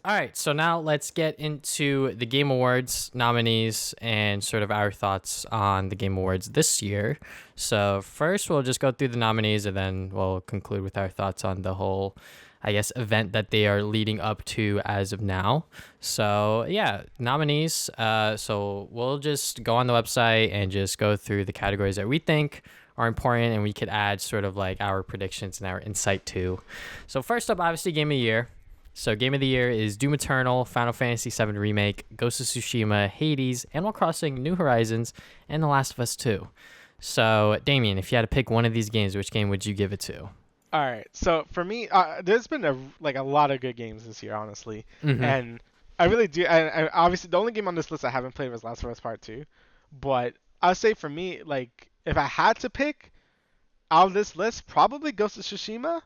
All right, so now let's get into the Game Awards nominees and sort of our thoughts on the Game Awards this year. So, first, we'll just go through the nominees and then we'll conclude with our thoughts on the whole, I guess, event that they are leading up to as of now. So, yeah, nominees. So, we'll just go on the website and just go through the categories that we think are important and we could add sort of like our predictions and our insight to. So, first up, obviously, Game of the Year. So, Game of the Year is Doom Eternal, Final Fantasy VII Remake, Ghost of Tsushima, Hades, Animal Crossing, New Horizons, and The Last of Us 2. So, Damien, if you had to pick one of these games, which game would you give it to? All right. So for me, there's been a lot of good games this year, honestly, Mm-hmm. and I really do. And obviously, the only game on this list I haven't played was Last of Us Part Two, but I'll say for me, like if I had to pick out of this list, probably Ghost of Tsushima.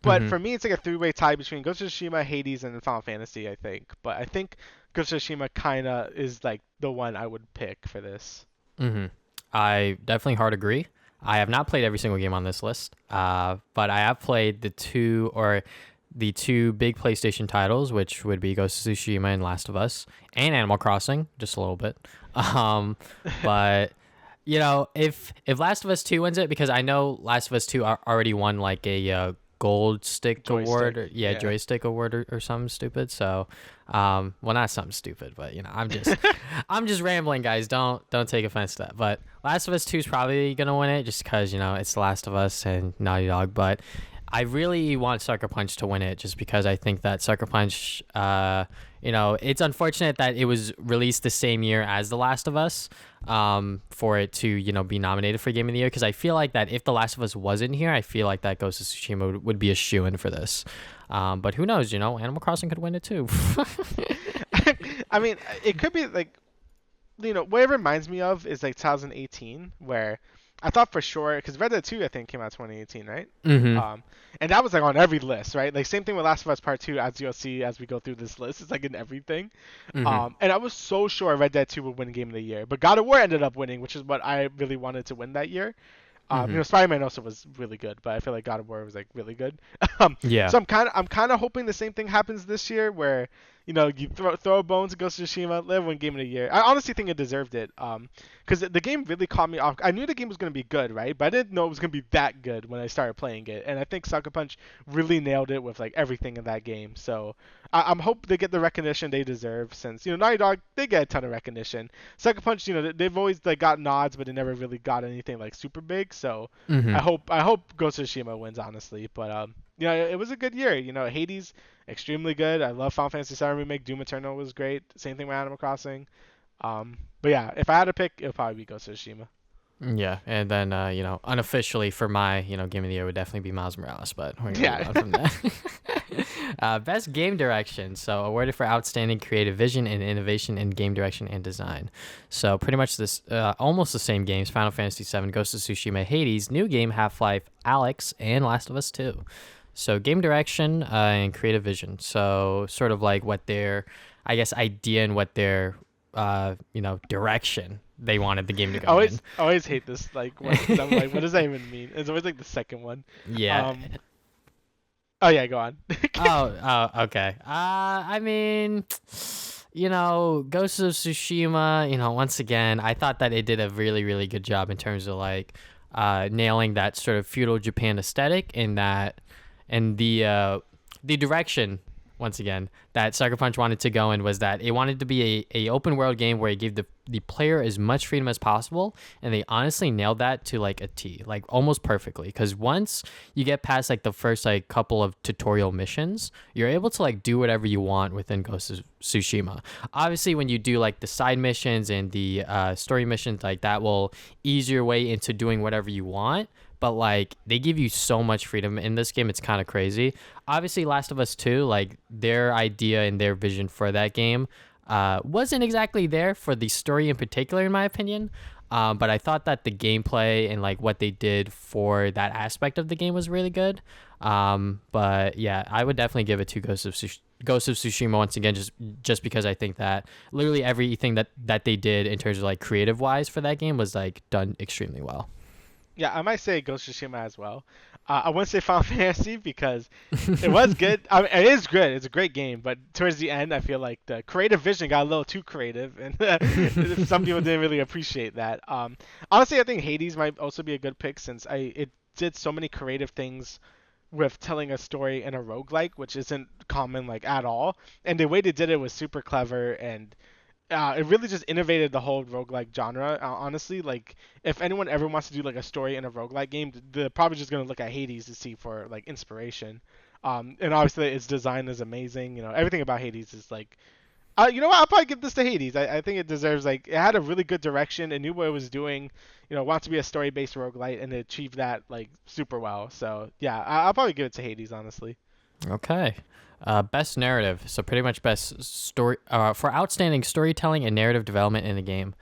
But Mm-hmm. for me, it's like a three-way tie between Ghost of Tsushima, Hades, and Final Fantasy, I think. But I think Ghost of Tsushima kind of is like the one I would pick for this. Mm-hmm. I definitely hard agree. I have not played every single game on this list, but I have played the two big PlayStation titles, which would be Ghost of Tsushima and Last of Us, and Animal Crossing, just a little bit. Um, but if Last of Us 2 wins it, because I know Last of Us 2 already won like a gold stick award, Joystick, or yeah, yeah. joystick award or something stupid. So, well, not something stupid, but I'm just rambling, guys. Don't take offense to that. But Last of Us 2 is probably gonna win it, just because it's The Last of Us and Naughty Dog. But I really want Sucker Punch to win it, just because I think that Sucker Punch, it's unfortunate that it was released the same year as The Last of Us, for it to, be nominated for Game of the Year. Because I feel like that if The Last of Us wasn't here, I feel like that Ghost of Tsushima would be a shoo-in for this. But who knows, Animal Crossing could win it too. I mean, it could be like what it reminds me of is like 2018, where I thought for sure because Red Dead 2 I think came out 2018, right? Mm-hmm. Um, and that was like on every list, right? Like same thing with Last of Us Part 2, as you'll see as we go through this list. It's like in everything. Mm-hmm. And I was so sure Red Dead 2 would win Game of the Year, but God of War ended up winning, which is what I really wanted to win that year. Mm-hmm. Spider-Man also was really good, but I feel like God of War was like really good. Yeah. So I'm kind of hoping the same thing happens this year, where you throw a bone to Ghost of Tsushima, let it win Game of the Year. I honestly think it deserved it. Because the game really caught me off. I knew the game was gonna be good, right? But I didn't know it was gonna be that good when I started playing it. And I think Sucker Punch really nailed it with like everything in that game. So I'm hope they get the recognition they deserve, since Naughty Dog, they get a ton of recognition. Sucker Punch, they've always like got nods, but they never really got anything like super big. So Mm-hmm. I hope Ghost of Tsushima wins, honestly. But it was a good year. Hades, extremely good. I love Final Fantasy VII Remake. Doom Eternal was great. Same thing with Animal Crossing. But yeah, if I had to pick, it would probably be Ghost of Tsushima. Yeah, and then unofficially for my Game of the Year would definitely be Miles Morales, but we're gonna move Yeah. on from that. Best game direction, so awarded for outstanding creative vision and innovation in game direction and design. So pretty much this, almost the same games: Final Fantasy VII, Ghost of Tsushima, Hades, new game Half-Life, Alex, and Last of Us 2. So game direction and creative vision. So sort of like what their, I guess, idea and what their direction they wanted the game to I go in. always hate this. Like, what, I'm like, what does that even mean? It's always like the second one. Yeah. Um. Oh yeah, go on. Okay. I mean, Ghost of Tsushima, once again, I thought that it did a really, really good job in terms of like nailing that sort of feudal Japan aesthetic, and the direction, once again, that Sucker Punch wanted to go in was that it wanted to be a open world game where it gave the player as much freedom as possible, and they honestly nailed that to like a T, like almost perfectly. Because once you get past like the first like couple of tutorial missions, you're able to like do whatever you want within Ghost of Tsushima. Obviously, when you do like the side missions and the story missions, like that will ease your way into doing whatever you want. But like they give you so much freedom in this game, it's kind of crazy. Obviously, Last of Us 2, like their idea and their vision for that game wasn't exactly there for the story in particular, in my opinion. But I thought that the gameplay and like what they did for that aspect of the game was really good. But yeah, I would definitely give it to Ghost of Tsushima once again, just because I think that literally everything that they did in terms of like creative wise for that game was like done extremely well. Yeah, I might say Ghost of Tsushima as well. I wouldn't say Final Fantasy because it was good. I mean, it is good. It's a great game, but towards the end, I feel like the creative vision got a little too creative, and some people didn't really appreciate that. Honestly, I think Hades might also be a good pick since it did so many creative things with telling a story in a roguelike, which isn't common like at all. And the way they did it was super clever, and it really just innovated the whole roguelike genre. Honestly, like if anyone ever wants to do like a story in a roguelike game, they're probably just gonna look at Hades to see for like inspiration. And obviously its design is amazing. You know, everything about Hades is like, you know what? I'll probably give this to Hades. I think it deserves like it had a really good direction. It knew what it was doing. You know, wants to be a story-based roguelite, and it achieved that like super well. So yeah, I'll probably give it to Hades, honestly. Okay. Best narrative. So pretty much best story for outstanding storytelling and narrative development in the game.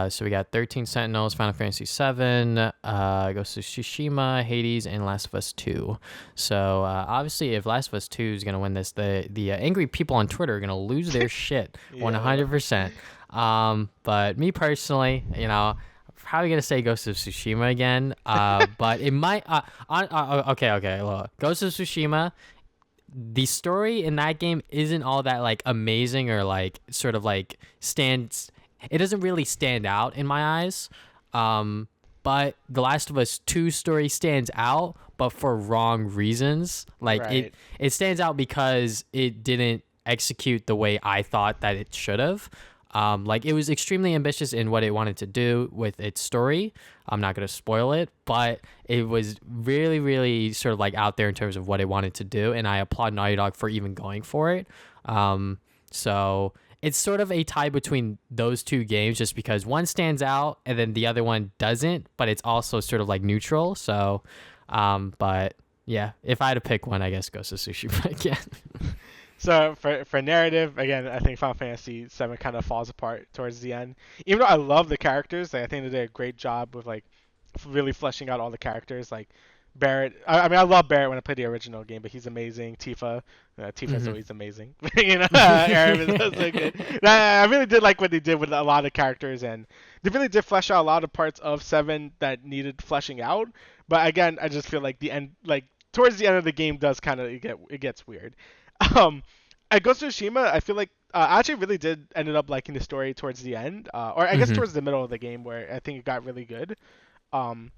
So we got 13 Sentinels, Final Fantasy 7, Ghost of Tsushima, Hades, and Last of Us 2. So obviously, if Last of Us 2 is gonna win this, the angry people on Twitter are gonna lose their shit Yeah. 100%. But me personally, probably gonna say Ghost of Tsushima again. But it might. Okay. Look, Ghost of Tsushima, the story in that game isn't all that like amazing or like sort of like stands. It doesn't really stand out in my eyes. But The Last of Us 2 story stands out, but for wrong reasons. Like Right. it stands out because it didn't execute the way I thought that it should have. Like it was extremely ambitious in what it wanted to do with its story. I'm not gonna spoil it, but it was really, really sort of like out there in terms of what it wanted to do, and I applaud Naughty Dog for even going for it. So it's sort of a tie between those two games, just because one stands out and then the other one doesn't, but it's also sort of like neutral. So, but yeah, if I had to pick one, I guess Ghost of Tsushima again. So for narrative, again, I think Final Fantasy VII kind of falls apart towards the end. Even though I love the characters, like, I think they did a great job with like really fleshing out all the characters. Like Barrett, I mean, I love Barrett when I played the original game, but he's amazing. Tifa's Hmm. always amazing. Aaron is also good. I really did like what they did with a lot of characters, and they really did flesh out a lot of parts of Seven that needed fleshing out. But again, I just feel like the end, like towards the end of the game, does kind of it gets weird. Um, at Ghost of Tsushima, I feel like I actually really did ended up liking the story towards the end, or I guess Hmm. towards the middle of the game where I think it got really good. Um,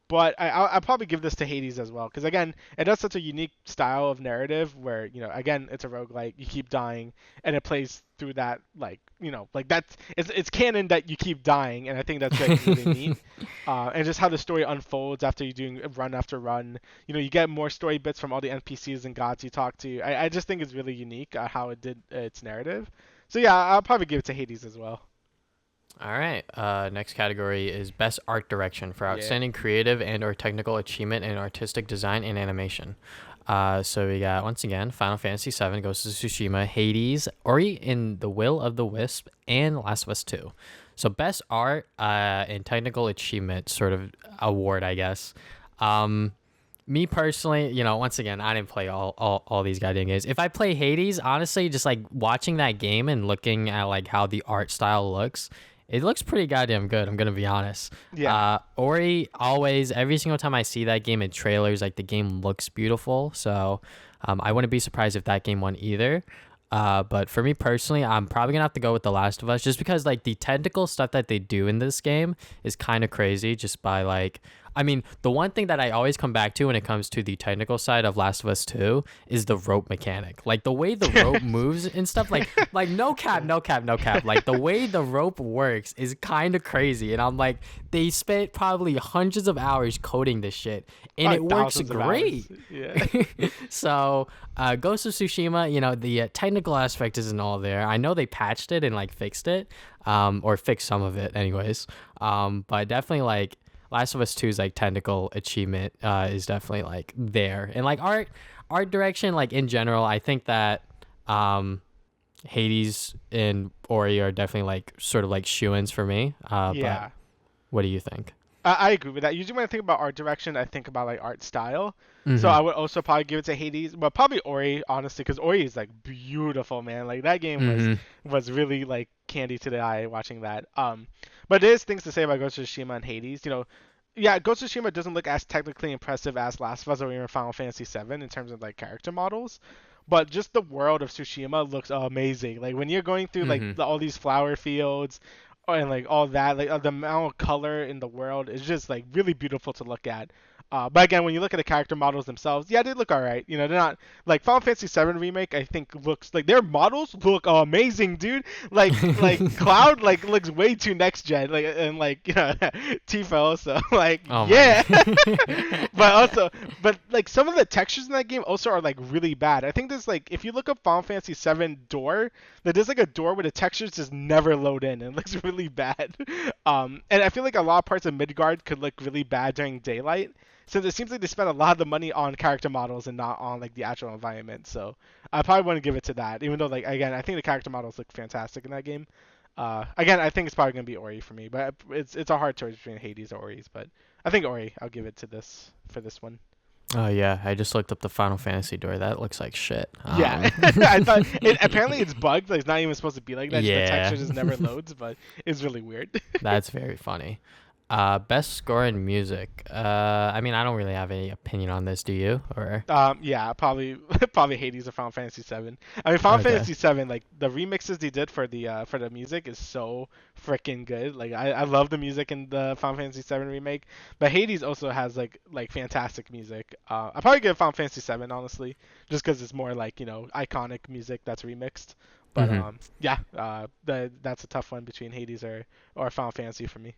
but I'll probably give this to Hades as well because again, it does such a unique style of narrative where again it's a roguelike, you keep dying, and it plays through that like like that's it's canon that you keep dying, and I think that's like really neat. And just how the story unfolds after you doing run after run, you get more story bits from all the NPCs and gods you talk to. I just think it's really unique how it did its narrative. So yeah, I'll probably give it to Hades as well. All right. Next category is best art direction for Yeah. outstanding creative and/or technical achievement in artistic design and animation. So we got once again Final Fantasy VII, Ghost of Tsushima, Hades, Ori in the Will of the Wisp, and Last of Us 2. So best art and technical achievement sort of award, I guess. Um, Me personally, once again, I didn't play all these goddamn games. If I play Hades, honestly, just like watching that game and looking at like how the art style looks, it looks pretty goddamn good. I'm gonna be honest. Yeah. Ori, always, every single time I see that game in trailers, like the game looks beautiful. So I wouldn't be surprised if that game won either. But for me personally, I'm probably gonna have to go with The Last of Us, just because like the technical stuff that they do in this game is kind of crazy. Just by like, I mean, the one thing that I always come back to when it comes to the technical side of Last of Us 2 is the rope mechanic. Like the way the rope moves and stuff. Like no cap, no cap, no cap. Like the way the rope works is kind of crazy, and I'm like, they spent probably hundreds of hours coding this shit, and Probably it works thousands of hours. great. Yeah. So, Ghost of Tsushima, the technical aspect isn't all there. I know they patched it and like fixed it, or fixed some of it, anyways. But definitely like Last of Us 2's like technical achievement is definitely like there, and like art direction, like in general, I think that Hades and Ori are definitely like sort of like shoo-ins for me. But Yeah. what do you think? I agree with that. Usually when I think about art direction, I think about like art style. So Mm-hmm. I would also probably give it to Hades, but probably Ori, honestly, because Ori is like beautiful, man. Like that game was Mm-hmm. was really like candy to the eye watching that. But there's things to say about Ghost of Tsushima and Hades. Yeah, Ghost of Tsushima doesn't look as technically impressive as Last of Us or even Final Fantasy VII in terms of like character models, but just the world of Tsushima looks amazing. Like when you're going through like Mm-hmm. all these flower fields, and like all that, like the amount of color in the world is just like really beautiful to look at. But again, when you look at the character models themselves, yeah, they look alright. You know, they're not like Final Fantasy VII remake. I think looks like their models look amazing, dude. Like Cloud like looks way too next gen. Like and like Tifa also like Oh my yeah. god. But also, but like some of the textures in that game also are like really bad. I think there's like if you look up Final Fantasy VII door, there's like a door where the textures just never load in. And it looks really bad. And I feel like a lot of parts of Midgard could look really bad during daylight, since it seems like they spent a lot of the money on character models and not on like the actual environment. So I probably wouldn't give it to that, even though like again I think the character models look fantastic in that game. Again, I think it's probably gonna be Ori for me, but it's a hard choice between Hades or Ori's. But I think Ori, I'll give it to this for this one. Oh yeah, I just looked up the Final Fantasy door. That looks like shit. Yeah, I thought apparently it's bugged. Like it's not even supposed to be like that. The Yeah, texture just never loads, but it's really weird. that's very funny. Best score in music. I mean, I don't really have any opinion on this. Do you? Or Yeah, probably probably Hades or Final Fantasy VII. I mean, Final okay. Fantasy VII, like the remixes they did for the music is so freaking good. Like I love the music in the Final Fantasy VII remake, but Hades also has like fantastic music. I probably give Final Fantasy VII honestly, just because it's more like iconic music that's remixed. But Mm-hmm. yeah, that's a tough one between Hades or Final Fantasy for me.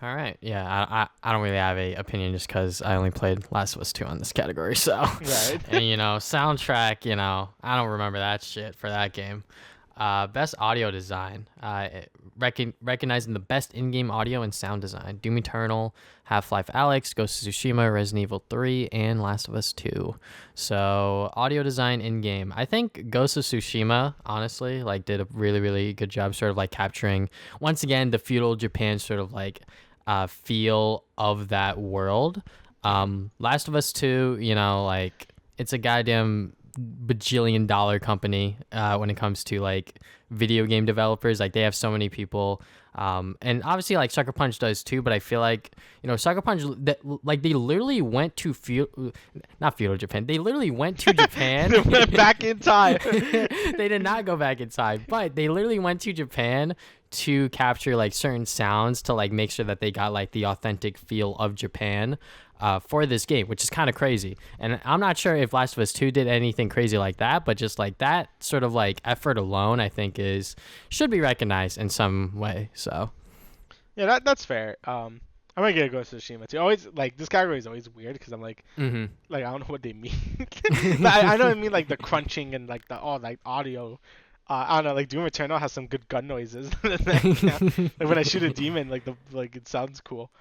All right. Yeah, I don't really have a opinion just because I only played Last of Us 2 on this category. So, Right. and soundtrack, I don't remember that shit for that game. Best audio design. Recognizing the best in-game audio and sound design. Doom Eternal, Half-Life Alyx, Ghost of Tsushima, Resident Evil 3, and Last of Us 2. So audio design in-game. I think Ghost of Tsushima, honestly, like did a really, really good job sort of like capturing, once again, the feudal Japan sort of like feel of that world. Last of Us 2, like it's a goddamn bajillion-dollar company when it comes to like video game developers. Like they have so many people, and obviously like Sucker Punch does too. But I feel like Sucker Punch that like they literally went to not feudal Japan. They literally went to Japan. They went back in time. They did not go back in time, but they literally went to Japan to capture like certain sounds to like make sure that they got like the authentic feel of Japan for this game, which is kind of crazy. And I'm not sure if Last of Us 2 did anything crazy like that, but just like that sort of like effort alone, I think is should be recognized in some way. So Yeah, that's fair. I'm gonna get Ghost of Tsushima too. Always like this category is always weird because I'm hmm like I don't know what they mean. But I know what I mean like the crunching and like the like audio. I don't know, like Doom Eternal has some good gun noises. Like when I shoot a demon, like it sounds cool.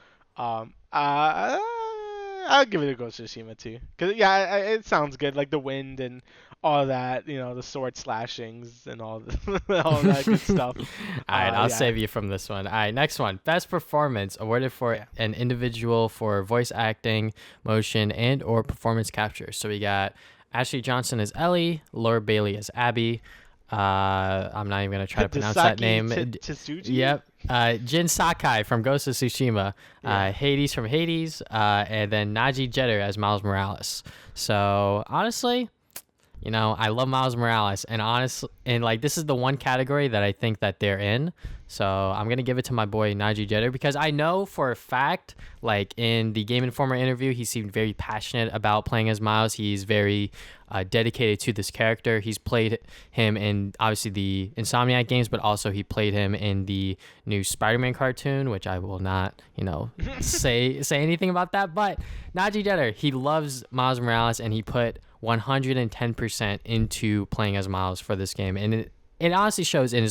I'll give it a Ghost of Tsushima too, cause yeah, it sounds good, like the wind and all that, the sword slashings and all all that good stuff. All right, I'll Yeah, save you from this one. All right, next one. Best performance awarded for yeah. an individual for voice acting, motion, and or performance capture. So we got Ashley Johnson as Ellie, Laura Bailey as Abby. I'm not even gonna try to pronounce that Dasaki name. Tsuji. Yep. Jin Sakai from Ghost of Tsushima, Yeah. Hades from Hades, and then Najee Jeter as Miles Morales. So honestly, I love Miles Morales, and like this is the one category that I think that they're in. So I'm gonna give it to my boy Najee Jeter because I know for a fact, like in the Game Informer interview, he seemed very passionate about playing as Miles. He's very dedicated to this character. He's played him in obviously the Insomniac games, but also he played him in the new Spider-Man cartoon, which I will not, say anything about that. But Najee Jeter, he loves Miles Morales, and he put 110% into playing as Miles for this game, and it honestly shows in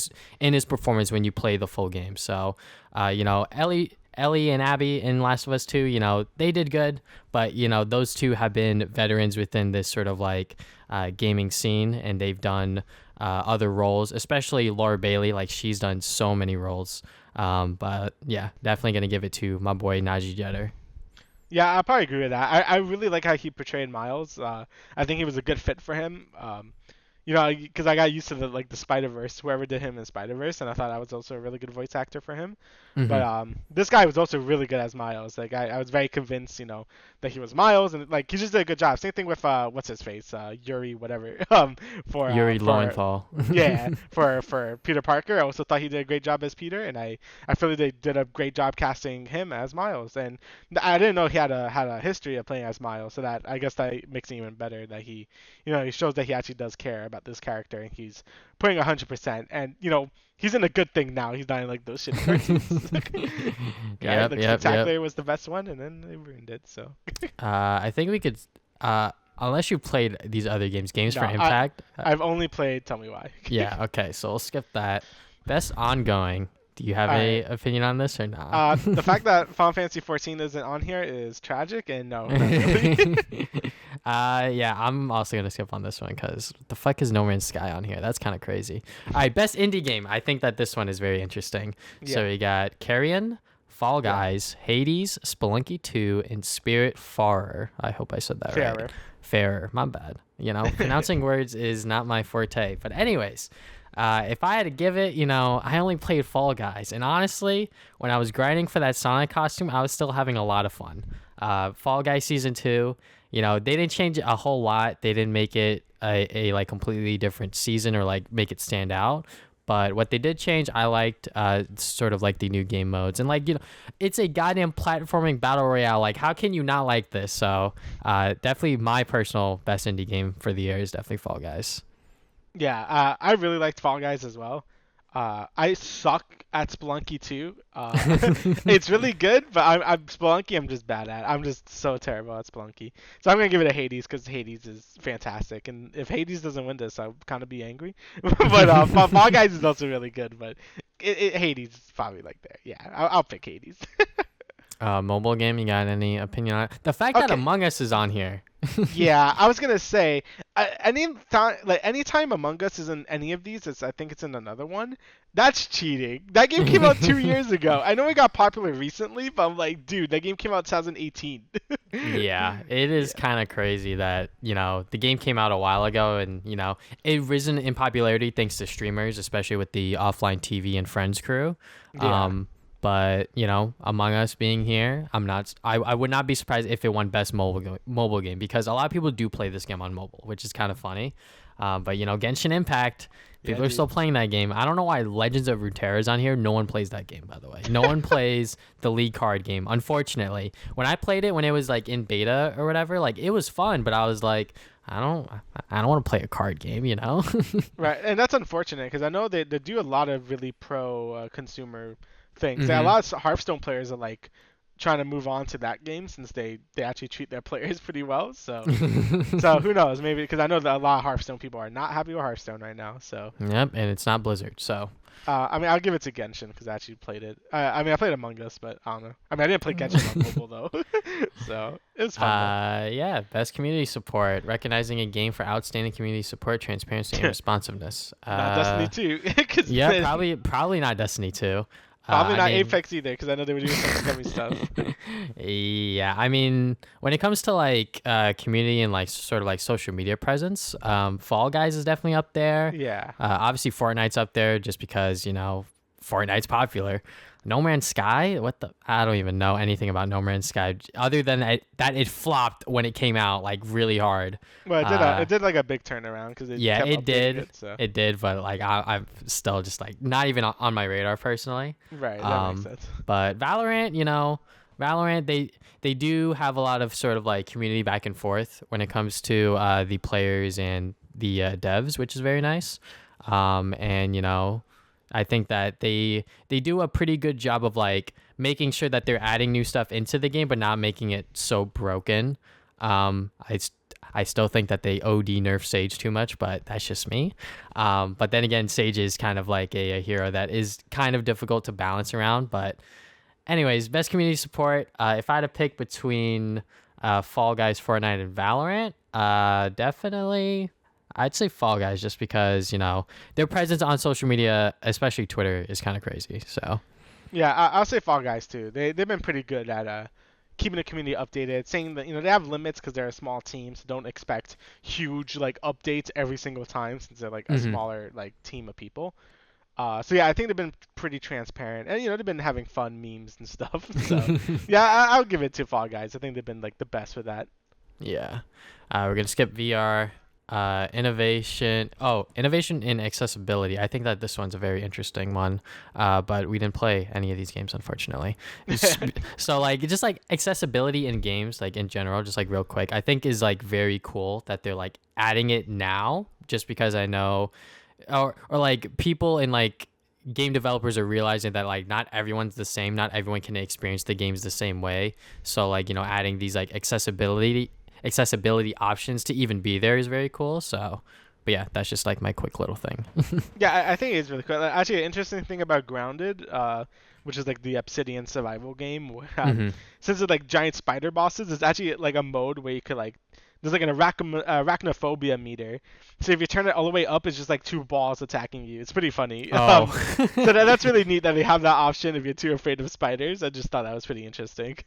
his performance when you play the full game. So, Ellie and Abby in Last of Us 2, they did good, but those two have been veterans within this sort of like gaming scene, and they've done other roles, especially Laura Bailey. Like she's done so many roles. But yeah, definitely gonna give it to my boy Najee Jeter. Yeah, I probably agree with that. I really like how he portrayed Miles. I think he was a good fit for him. you know, because I got used to the Spider-Verse, whoever did him in Spider-Verse, and I thought I was also a really good voice actor for him. But Hmm. this guy was also really good as Miles. Like I was very convinced, that he was Miles, and like he just did a good job. Same thing with what's his face, Yuri, whatever. Yuri For Lowenthal. yeah, for Peter Parker, I also thought he did a great job as Peter, and I feel like they did a great job casting him as Miles. And I didn't know he had a history of playing as Miles, so that I guess that makes it even better that he shows that he actually does care about this character, and he's putting 100%. And he's in a good thing now. He's not in like those shitty cartoons. Right? Yep, Like yep, yep. Spectacular was the best one, and then they ruined it. So I think we could, unless you played these other games no, for Impact. I've only played Tell Me Why. Yeah, okay, so we'll skip that. Best ongoing. Do you have All a right. opinion on this or not? The fact that Final Fantasy 14 isn't on here is tragic, and no, not really. Yeah, I'm also gonna skip on this one because the fuck is No Man's Sky on here? That's kind of crazy. All right, best indie game. I think that this one is very interesting. So Yeah, we got Carrion, Fall yeah, Guys, Hades, Spelunky 2, and Spirit Farer. I hope I said that right. fairer. Fairer, my bad. Pronouncing words is not my forte. But anyways, if I had to give it, I only played Fall Guys, and honestly, when I was grinding for that Sonic costume, I was still having a lot of fun. Fall Guys season 2, they didn't change it a whole lot. They didn't make it a like completely different season or like make it stand out. But what they did change, I liked sort of like the new game modes. And like, it's a goddamn platforming battle royale. Like, how can you not like this? So definitely my personal best indie game for the year is definitely Fall Guys. Yeah, I really liked Fall Guys as well. I suck at Spelunky too. It's really good, but I'm Spelunky. I'm just bad at. I'm just so terrible at Spelunky. So I'm gonna give it a Hades because Hades is fantastic. And if Hades doesn't win this, I'll kind of be angry. But Fall Guys is also really good. But Hades is probably like there. Yeah, I'll pick Hades. Mobile game, you got any opinion on it? The fact that Okay. Among Us is on here. Yeah, I was gonna say, anytime Among Us is in any of these, I think it's in another one. That's cheating. That game came out 2 years ago. I know it got popular recently, but I'm like, dude, that game came out 2018. Yeah, it is Yeah, kind of crazy that, the game came out a while ago and, it risen in popularity thanks to streamers, especially with the offline TV and Friends crew. yeah, But, Among Us being here, I would not be surprised if it won best mobile game because a lot of people do play this game on mobile, which is kind of funny. But, Genshin Impact, yeah, people are still dude. playing that game. I don't know why Legends of Runeterra is on here. No one plays that game, by the way. No one plays the League card game, unfortunately. When I played it when it was like in beta or whatever, like it was fun, but I was like, I don't want to play a card game. Right, and that's unfortunate because I know they do a lot of really pro consumer things. A Hmm. lot of Hearthstone players are like trying to move on to that game since they actually treat their players pretty well. So who knows? Maybe because I know that a lot of Hearthstone people are not happy with Hearthstone right now. So Yep, and it's not Blizzard, so. I mean, I'll give it to Genshin because I actually played it. I mean, I played Among Us, but I don't know. I mean, I didn't play Genshin on mobile though, so it was fun Yeah, best community support, recognizing a game for outstanding community support, transparency, and though. responsiveness. Not Destiny 2, because Yeah, probably not Destiny 2. probably I not mean, Apex either because I know they were doing some scummy stuff. yeah, I mean, when it comes to like community and like sort of like social media presence, Fall Guys is definitely up there. Yeah. Obviously, Fortnite's up there just because Fortnite's popular. No Man's Sky, what the? I don't even know anything about No Man's Sky other than that it flopped when it came out like really hard. Well, Uh, it did like a big turnaround because it yeah, kept it updating did. it. So It did, but like I'm still just like not even on my radar personally. right, that makes Um, sense. but Valorant, Valorant they do have a lot of sort of like community back and forth when it comes to the players and the devs, which is very nice. And I think that they do a pretty good job of like making sure that they're adding new stuff into the game, but not making it so broken. Um, I s- I still think that they OD nerf Sage too much, but that's just me. But then again, Sage is kind of like a hero that is kind of difficult to balance around. But anyways, best community support. If I had to pick between Fall Guys, Fortnite, and Valorant, definitely I'd say Fall Guys just because, their presence on social media, especially Twitter, is kind of crazy. So, Yeah, I'll say Fall Guys too. They've been pretty good at keeping the community updated, saying that they have limits because they're a small team, so don't expect huge like updates every single time since they're like a Hmm. smaller like team of people. So yeah, I think they've been pretty transparent, and they've been having fun memes and stuff. So yeah, I'll give it to Fall Guys. I think they've been like the best with that. Yeah. We're gonna skip VR. Innovation. Oh, innovation in accessibility. I think that this one's a very interesting one. But we didn't play any of these games, unfortunately. So like, just like accessibility in games, like in general, just like real quick, I think is like very cool that they're like adding it now, just because I know, or like people in like game developers are realizing that like not everyone's the same, not everyone can experience the games the same way. So like, adding these like accessibility options to even be there is very cool. So, but yeah, that's just like my quick little thing. Yeah, I think it is really cool. Actually, an interesting thing about Grounded, which is like the Obsidian survival game, Hmm. since it's like giant spider bosses, it's actually like a mode where you could like there's like an arachnophobia meter. So if you turn it all the way up, it's just like two balls attacking you. It's pretty funny. Oh. So that's really neat that they have that option if you're too afraid of spiders. I just thought that was pretty interesting.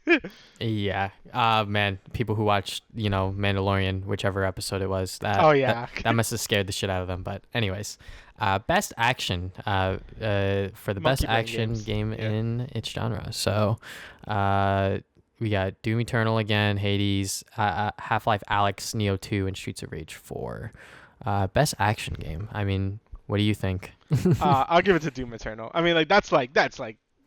Yeah. Man, people who watched, Mandalorian, whichever episode it was, that Oh that, yeah. that must have scared the shit out of them. But anyways, best action, for the best Monkey Brain action games. game Yeah. in its genre. So, we got Doom Eternal again, Hades, Half-Life Alyx, Neo 2, and Streets of Rage 4. Best action game. I mean, what do you think? I'll give it to Doom Eternal. I mean, like that's like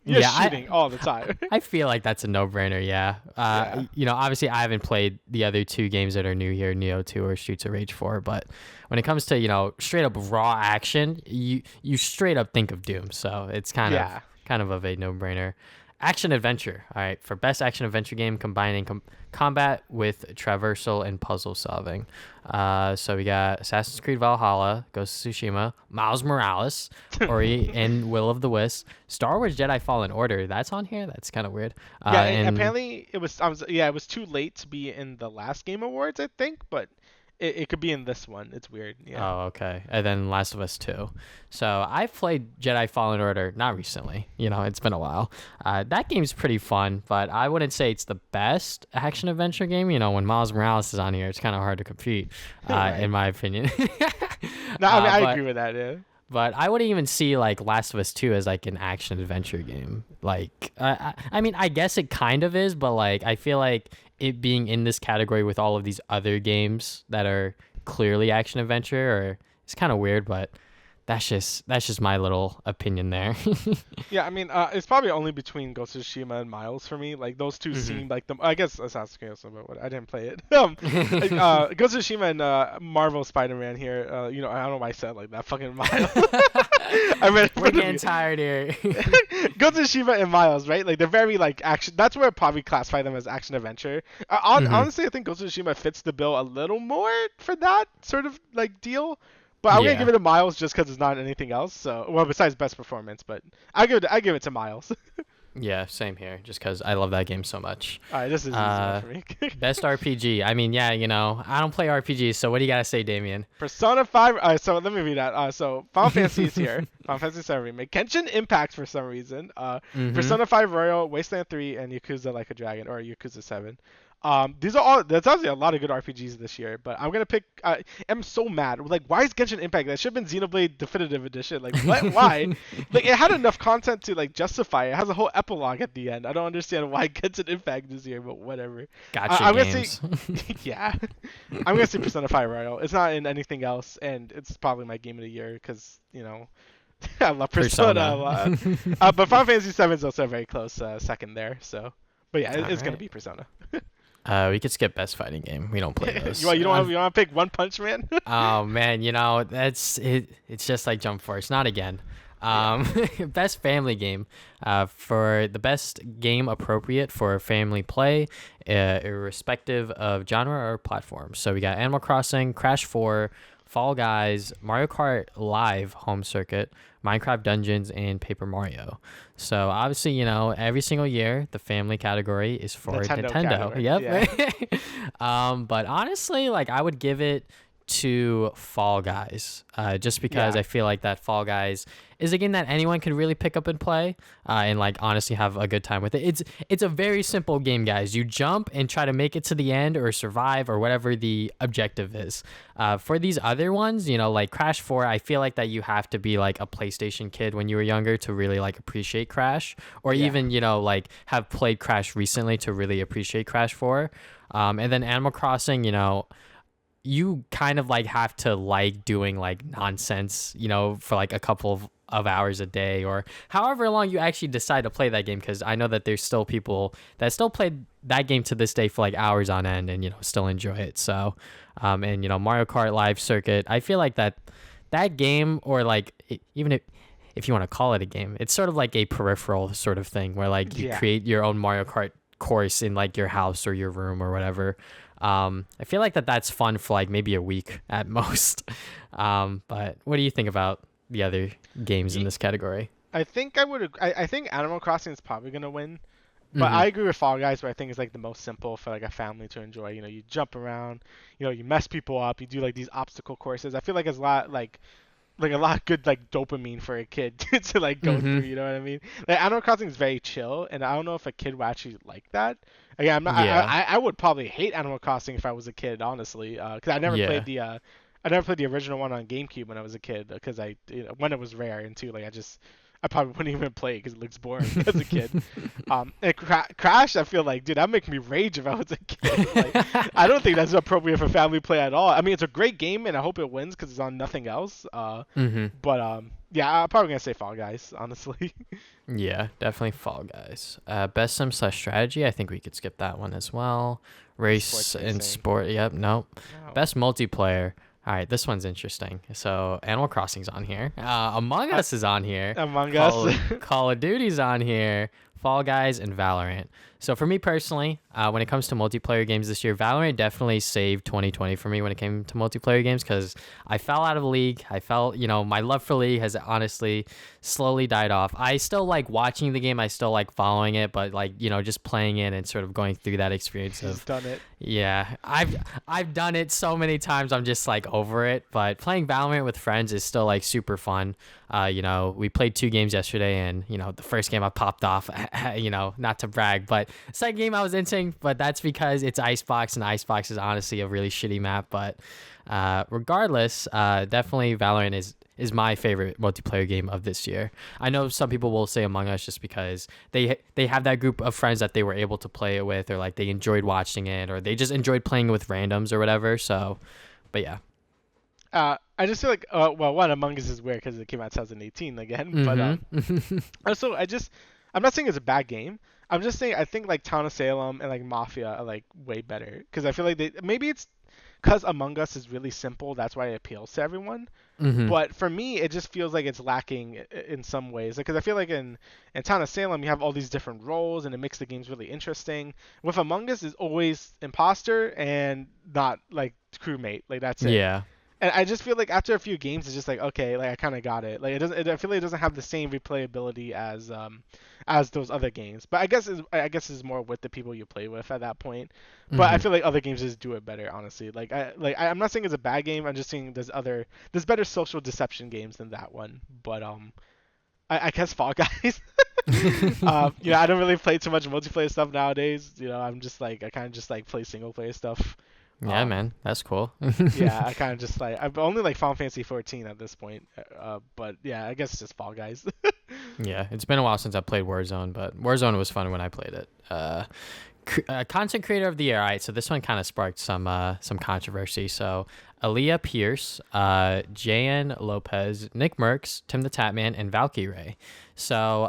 you're Yeah, shooting all the time. I feel like that's a no-brainer, yeah. Yeah. Obviously I haven't played the other two games that are new here, Neo 2 or Streets of Rage 4, but when it comes to, straight up raw action, you straight up think of Doom. So it's Yeah. kind of a no-brainer. Action adventure. All right, for best action adventure game combining combat with traversal and puzzle solving. So we got Assassin's Creed Valhalla, Ghost of Tsushima, Miles Morales, Ori and Will of the Wisps, Star Wars Jedi Fallen Order. That's on here. That's kind of weird. Yeah, And apparently it was too late to be in the last Game Awards, I think, but it could be in this one. It's weird. Yeah. Oh, okay. And then Last of Us 2. So I've played Jedi Fallen Order, not recently. It's been a while. That game's pretty fun, but I wouldn't say it's the best action adventure game. When Miles Morales is on here, it's kind of hard to compete, Right. in my opinion. No, I mean I But agree with that. Yeah. but I wouldn't even see like Last of Us 2 as like an action adventure game. Like, I mean, I guess it kind of is, but like, I feel like it being in this category with all of these other games that are clearly action adventure, or it's kind of weird, but that's just my little opinion there. Yeah, I mean, it's probably only between Ghost of Tsushima and Miles for me. Like those two Hmm. seem like the. I guess Assassin's Creed also, but I didn't play it. Ghost of Tsushima and Marvel Spider-Man here. I don't know why I said like that. Fucking Miles. I read it We're for getting tired here. Ghost of Tsushima and Miles, right? Like they're very like action. That's where I probably classify them as action adventure. Hmm. Honestly, I think Ghost of Tsushima fits the bill a little more for that sort of like deal. But I'm gonna give Yeah. it to Miles just because it's not anything else. So, well, besides best performance, but I give it to Miles. Yeah, same here. Just because I love that game so much. All right, this is easy one for me. Best RPG. I mean, yeah, I don't play RPGs, so what do you gotta say, Damien? Persona 5. So let me read that. So Final Fantasy is here. Final Fantasy 7 remake. Genshin Impact for some reason. Mm-hmm. Persona 5 Royal, Wasteland 3, and Yakuza Like a Dragon or Yakuza 7. These are all. There's obviously a lot of good RPGs this year, but I'm gonna pick. I'm so mad. Like, why is Genshin Impact? That should have been Xenoblade Definitive Edition. Like, what? Why? Like, it had enough content to like justify it. It has a whole epilogue at the end. I don't understand why Genshin Impact is here, but whatever. Gotcha I'm gonna say, games. yeah, I'm gonna say Persona 5 Royal. It's not in anything else, and it's probably my game of the year because I love Persona a lot. But Final Fantasy 7 is also a very close second there. So, but yeah, All it's gonna right. be Persona. We could skip best fighting game. We don't play those. You don't want to pick One Punch Man? Oh man, that's it. It's just like Jump Force. Not again. Yeah. Best family game. For the best game appropriate for family play, irrespective of genre or platform. So we got Animal Crossing, Crash 4, Fall Guys, Mario Kart Live Home Circuit, Minecraft Dungeons, and Paper Mario. So obviously, every single year the family category is for Nintendo Nintendo. category, Yep. But honestly, like I would give it to Fall Guys, just because Yeah. I feel like that Fall Guys is a game that anyone can really pick up and play, and like honestly have a good time with it. It's a very simple game, guys. You jump and try to make it to the end or survive or whatever the objective is. For these other ones, like Crash 4, I feel like that you have to be like a PlayStation kid when you were younger to really like appreciate Crash, or Yeah. even like have played Crash recently to really appreciate Crash 4. And then Animal Crossing, you kind of like have to like doing like nonsense, for like a couple of hours a day or however long you actually decide to play that game. Because I know that there's still people that still play that game to this day for like hours on end and still enjoy it. So, and Mario Kart Live Circuit, I feel like that game, or like even if you want to call it a game, it's sort of like a peripheral sort of thing where like you Yeah. create your own Mario Kart course in like your house or your room or whatever. I feel like that's fun for like maybe a week at most. But what do you think about the other games in Ye- this category? I think I would. I think Animal Crossing is probably gonna win. But Mm-hmm. I agree with Fall Guys, where I think it's like the most simple for like a family to enjoy. You jump around, you mess people up, you do like these obstacle courses. I feel like it's a lot like a lot of good like dopamine for a kid to like go Mm-hmm. through. You know what I mean? Like Animal Crossing is very chill, and I don't know if a kid would actually like that. Again, I'm not. Yeah. I would probably hate Animal Crossing if I was a kid, honestly, because Yeah. I never played the original one on GameCube when I was a kid, because when it was rare, and too like I probably wouldn't even play it because it looks boring as a kid. And Crash, I feel like, dude, that make me rage if I was a kid. Like, I don't think that's appropriate for family play at all. I mean, it's a great game, and I hope it wins because it's on nothing else. Mm-hmm. But yeah, I'm probably gonna say Fall Guys, honestly. Yeah, definitely Fall Guys. Best sim slash strategy. I think we could skip that one as well. Race Sports and racing. sport. Yep. Nope. No. Best multiplayer. All right, this one's interesting. So Animal Crossing's on here. Among Uh, Us is on here. Among Us. Call of Duty's on here. Fall Guys and Valorant. So for me personally, when it comes to multiplayer games this year, Valorant definitely saved 2020 for me when it came to multiplayer games, because I fell out of the league. I felt, my love for League has honestly slowly died off. I still like watching the game. I still like following it, but like, just playing it and sort of going through that experience He's of, done it. yeah, I've done it so many times. I'm just like over it. But playing Valorant with friends is still like super fun. We played 2 games yesterday, and the first game I popped off. Not to brag, but second game I was inting. But that's because it's Icebox, and Icebox is honestly a really shitty map. But regardless, definitely Valorant is my favorite multiplayer game of this year. I know some people will say Among Us just because they have that group of friends that they were able to play it with, or like they enjoyed watching it, or they just enjoyed playing it with randoms or whatever. So, but yeah. I just feel like, well, one, Among Us is weird because it came out 2018 again, but Mm-hmm. also I'm not saying it's a bad game. I'm just saying I think like Town of Salem and like Mafia are like way better because I feel like maybe it's because Among Us is really simple, that's why it appeals to everyone. Mm-hmm. But for me, it just feels like it's lacking in some ways. Because I feel like in Town of Salem, you have all these different roles, and it makes the games really interesting. With Among Us, is always imposter and not like crewmate. Like that's it. Yeah. And I just feel like after a few games, it's just like okay, like I kind of got it. Like it doesn't. I feel like it doesn't have the same replayability as those other games. But I guess it's more with the people you play with at that point. But I Mm-hmm. feel like other games just do it better, honestly. I'm not saying it's a bad game. I'm just saying there's better social deception games than that one. But I guess Fall Guys. I don't really play too much multiplayer stuff nowadays. I'm just like I kind of just like play single player stuff. Yeah, Um, man, that's cool. yeah, I kind of just like I've only like Final Fantasy 14 at this point. But yeah, I guess it's just Fall Guys. Yeah, it's been a while since I played Warzone, but Warzone was fun when I played it. Content creator of the year. All right, so this one kind of sparked some controversy. So Aaliyah Pierce, Jan Lopez, Nick Merckx, Tim the Tatman, and Valkyrie. So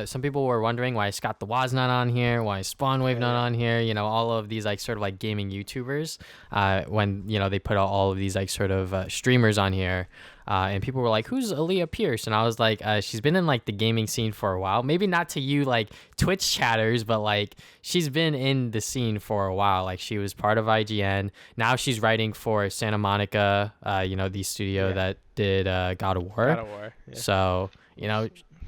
some people were wondering why Scott the Woz not on here, why Spawnwave not Yeah. on here. All of these like sort of like gaming YouTubers. When they put all of these like sort of streamers on here. And people were like, "Who's Aaliyah Pierce?" And I was like, "She's been in like the gaming scene for a while. Maybe not to you like Twitch chatters, but like she's been in the scene for a while. Like she was part of IGN. Now she's writing for Santa Monica, the studio Yeah. that did God of War. God of War. Yeah. So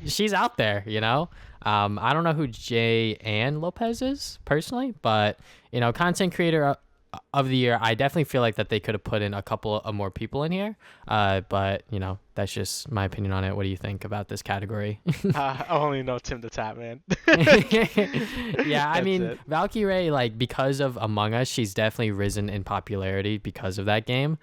she's out there. I don't know who Jay Ann Lopez is personally, but content creator of the year. I definitely feel like that they could have put in a couple of more people in here. But that's just my opinion on it. What do you think about this category? I only know Tim the Tap Man. Yeah, I That's mean, it. Valkyrae, like, because of Among Us, she's definitely risen in popularity because of that game,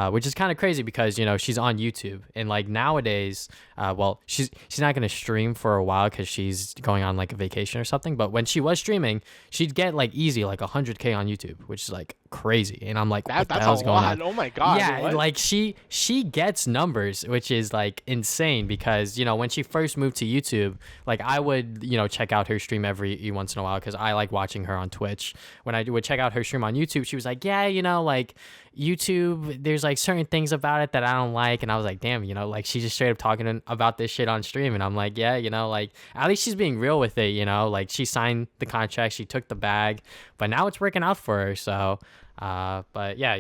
which is kind of crazy because, she's on YouTube. And, like, nowadays, well, she's not going to stream for a while because she's going on, like, a vacation or something. But when she was streaming, she'd get, like, easy, like, 100K on YouTube, which is, like, crazy. And I'm like, what the That's a hell is going on? lot. Oh my God. Yeah, What? like she gets numbers, which is like insane because when she first moved to YouTube, like I would check out her stream every once in a while because I like watching her on Twitch. When I would check out her stream on YouTube, she was like, yeah, like YouTube, there's like certain things about it that I don't like, and I was like, damn, like she's just straight up talking about this shit on stream, and I'm like, yeah, like at least she's being real with it, like she signed the contract, she took the bag, but now it's working out for her, so. But yeah,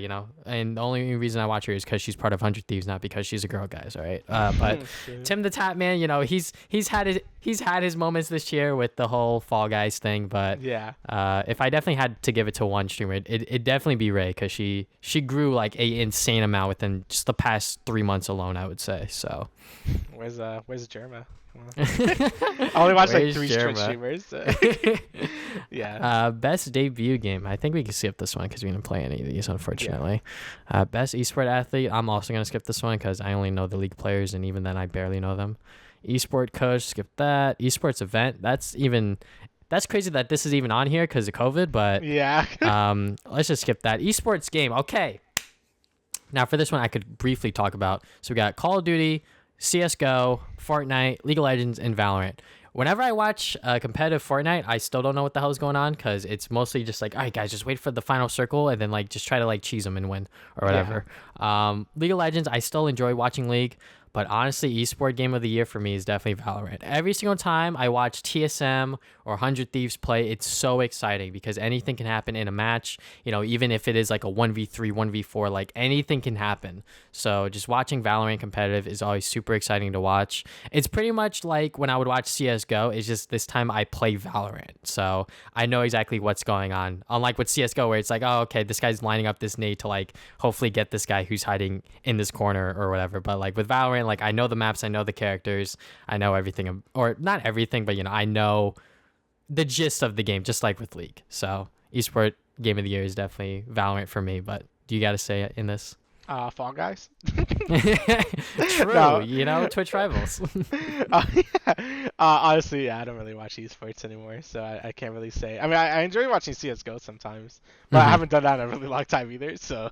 and the only reason I watch her is because she's part of 100 Thieves, not because she's a girl, guys. All right. But Shit. Tim the Tap Man, he's had his moments this year with the whole Fall Guys thing. But Yeah. if I definitely had to give it to one streamer, it'd definitely be Ray because she grew like a insane amount within just the past 3 months alone, I would say. So. Where's Jerma? I only watched like Where's three Twitch Jerma? streamers. So. Yeah. Best debut game. I think we can skip this one because we didn't play any of these, Yeah. unfortunately. Best esport athlete. I'm also gonna skip this one because I only know the league players, and even then, I barely know them. Esport coach. Skip that. Esports event. That's crazy that this is even on here because of COVID. But Yeah. let's just skip that. Esports game. Okay. Now for this one, I could briefly talk about. So we got Call of Duty, CS:GO, Fortnite, League of Legends, and Valorant. Whenever I watch competitive Fortnite, I still don't know what the hell is going on because it's mostly just like, all right, guys, just wait for the final circle and then like just try to like cheese them and win or Yeah. whatever. League of Legends, I still enjoy watching League, but honestly, esport game of the year for me is definitely Valorant. Every single time I watch TSM or 100 Thieves play, it's so exciting because anything can happen in a match. Even if it is like a 1v3, 1v4, like anything can happen. So just watching Valorant competitive is always super exciting to watch. It's pretty much like when I would watch CS:GO. It's just this time I play Valorant, so I know exactly what's going on. Unlike with CS:GO, where it's like, oh, okay, this guy's lining up this nade to like hopefully get this guy who's hiding in this corner or whatever. But like with Valorant, like I know the maps, I know the characters, I know everything, or not everything, but I know the gist of the game, just like with League. So esport game of the year is definitely Valorant for me. But do you got to say it in this? Fall Guys. True, No. Twitch rivals. Yeah. Honestly, yeah, I don't really watch esports anymore, so I can't really say. I mean, I enjoy watching CS:GO sometimes, but I haven't done that in a really long time either. So,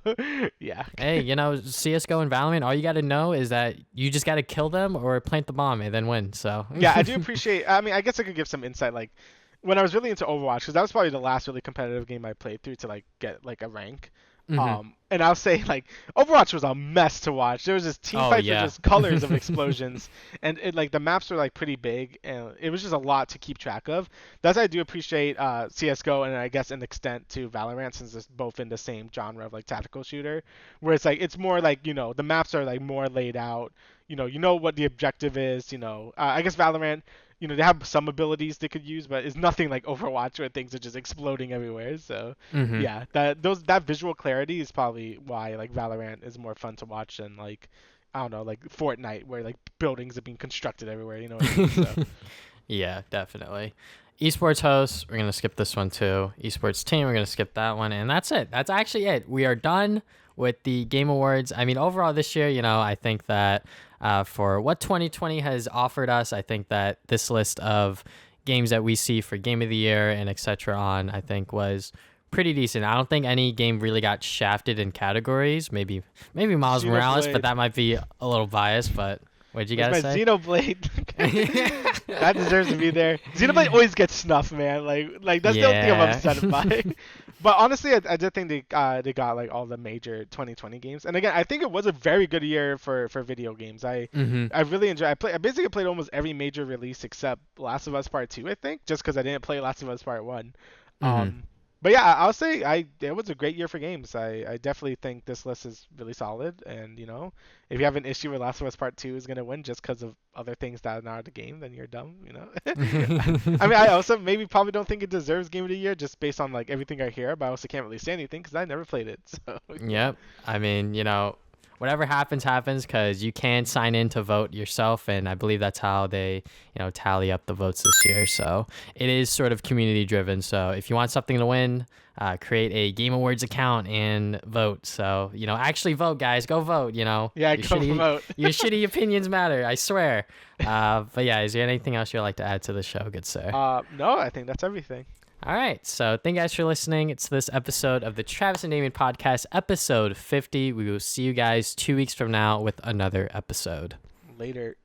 yeah. Hey, CS:GO and Valorant, all you got to know is that you just got to kill them or plant the bomb and then win. So Yeah, I do appreciate. I mean, I guess I could give some insight. Like when I was really into Overwatch, because that was probably the last really competitive game I played through to like get like a rank. hmm And I'll say like Overwatch was a mess to watch. There was just team Oh fights with yeah. just colors of explosions, and like the maps were like pretty big, and it was just a lot to keep track of. That's why I do appreciate CS:GO and I guess an extent to Valorant since it's both in the same genre of like tactical shooter, where it's like it's more like the maps are like more laid out. You know what the objective is. I guess Valorant. They have some abilities they could use, but it's nothing like Overwatch where things are just exploding everywhere. So, hmm yeah, that visual clarity is probably why like Valorant is more fun to watch than like I don't know, like Fortnite where like buildings are being constructed everywhere. You know what I mean? So, Yeah, definitely. Esports host, we're gonna skip this one too. Esports team, we're gonna skip that one, and that's it. That's actually it. We are done with the Game Awards. I mean, overall this year, I think that for what 2020 has offered us, I think that this list of games that we see for Game of the Year and etc. on, I think was pretty decent. I don't think any game really got shafted in categories. Maybe Miles Morales, but Xenoblade. that might be a little biased. But what'd you Where's gotta my say? Xenoblade? That deserves to be there. Xenoblade always gets snuffed, man. Like that's the only thing I'm Yeah. upset by. But honestly, I did think they got like all the major 2020 games. And again, I think it was a very good year for video games. I hmm I really enjoyed. I basically played almost every major release except Last of Us Part 2, I think, just because I didn't play Last of Us Part 1. hmm Um, But yeah, I'll say it was a great year for games. I definitely think this list is really solid. And if you have an issue with Last of Us Part Two is gonna win just because of other things that are not the game, then you're dumb. I mean, I also maybe probably don't think it deserves Game of the Year just based on like everything I hear, but I also can't really say anything because I never played it. So Yep. I mean, whatever happens, happens because you can sign in to vote yourself. And I believe that's how they, tally up the votes this year. So it is sort of community driven. So if you want something to win, create a Game Awards account and vote. So, actually vote, guys. Go vote. yeah, Your go shitty, promote. your shitty opinions matter. I swear. But yeah, is there anything else you'd like to add to the show, good sir? No, I think that's everything. All right. So thank you guys for listening. It's this episode of the Travis and Damian podcast, episode 50. We will see you guys 2 weeks from now with another episode. Later.